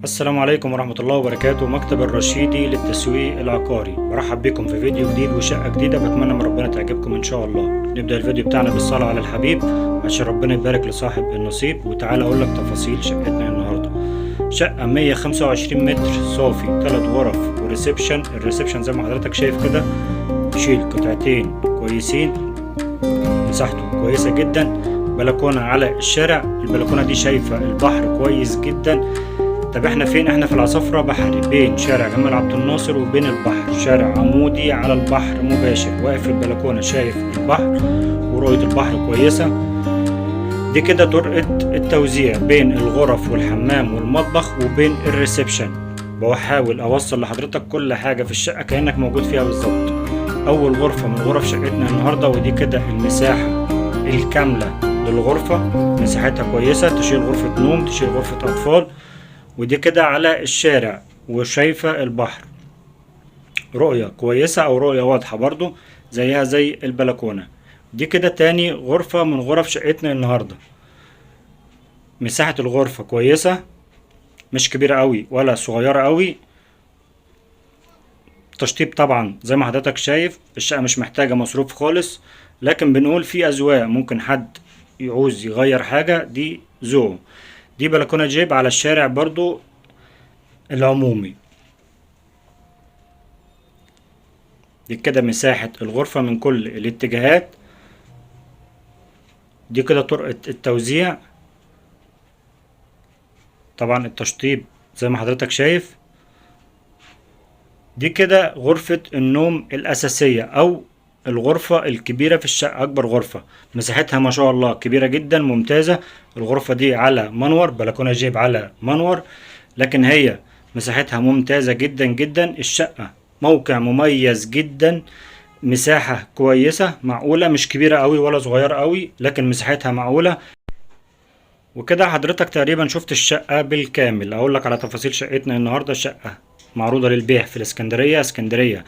السلام عليكم ورحمة الله وبركاته. مكتب الرشيدي للتسويق العقاري، برحب بكم في فيديو جديد وشقة جديدة. بتمنى من ربنا تعجبكم إن شاء الله. نبدأ الفيديو بتاعنا بالصلاة على الحبيب عشان ربنا يبارك لصاحب النصيب. وتعالى أقول لك تفاصيل شقتنا النهاردة. شقة 125 متر صافي، 3 غرف وريسبشن. الريسبشن زي ما حضرتك شايف كده يشيل قطعتين كويسين، مساحته كويسة جدا، بلكونة على الشارع. البلكونة دي شايفة البحر كويس جدا. طب احنا فين؟ احنا في العصافرة بحري، بين شارع جمال عبد الناصر وبين البحر. شارع عمودي على البحر مباشر، واقف في البلكونة شايف البحر ورؤية البحر كويسة. دي كده طرقة التوزيع بين الغرف والحمام والمطبخ وبين الريسبشن. بحاول اوصل لحضرتك كل حاجة في الشقة كأنك موجود فيها بالظبط. اول غرفة من غرف شقتنا النهاردة، ودي كده المساحة الكاملة للغرفة. مساحتها كويسة، تشيل غرفة نوم، تشيل غرفة اطفال. ودي كده على الشارع وشايفة البحر، رؤية كويسة او رؤية واضحة برضو زيها زي البلكونة. دي كده تاني غرفة من غرف شقتنا النهاردة. مساحة الغرفة كويسة، مش كبيرة قوي ولا صغيرة قوي. تشطيب طبعا زي ما حضرتك شايف، الشقة مش محتاجة مصروف خالص، لكن بنقول في أذواق، ممكن حد يعوز يغير حاجة دي ذوقه. دي بلكونة جيب على الشارع برضو العمومي. دي كده مساحة الغرفة من كل الاتجاهات. دي كده طرقة التوزيع. طبعا التشطيب زي ما حضرتك شايف. دي كده غرفة النوم الأساسية أو الغرفة الكبيرة في الشقة، أكبر غرفة. مساحتها ما شاء الله كبيرة جدا ممتازة. الغرفة دي على منور، بلكونة جيب على منور، لكن هي مساحتها ممتازة جدا جدا. الشقة موقع مميز جدا، مساحة كويسة معقولة، مش كبيرة قوي ولا صغيرة قوي، لكن مساحتها معقولة. وكده حضرتك تقريبا شفت الشقة بالكامل. أقول لك على تفاصيل شقتنا النهاردة. شقة معروضة للبيع في اسكندرية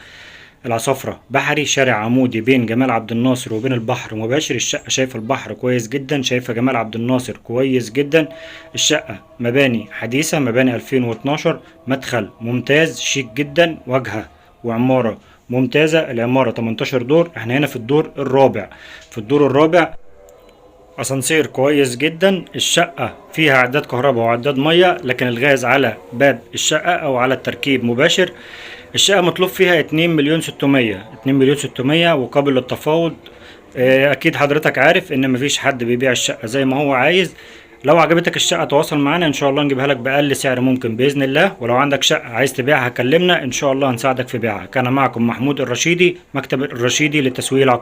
العصافرة بحري، شارع عمودي بين جمال عبد الناصر وبين البحر مباشر. الشقة شايفة البحر كويس جدا، شايفة جمال عبد الناصر كويس جدا. الشقة مباني حديثة، مباني 2012، مدخل ممتاز شيك جدا، واجهة وعمارة ممتازة. العمارة 18 دور، احنا هنا في الدور الرابع. في الدور الرابع اسانسير كويس جدا. الشقة فيها عداد كهرباء وعداد مية، لكن الغاز على باب الشقة او على التركيب مباشر. الشقة مطلوب فيها 2,600,000 وقابل للتفاوض. اكيد حضرتك عارف ان مفيش حد بيبيع الشقة زي ما هو عايز. لو عجبتك الشقة تواصل معانا، ان شاء الله نجيبها لك بأقل سعر ممكن بإذن الله. ولو عندك شقة عايز تبيعها كلمنا، ان شاء الله هنساعدك في بيعها. كان معكم محمود الرشيدي، مكتب الرشيدي للتسويق العقاري.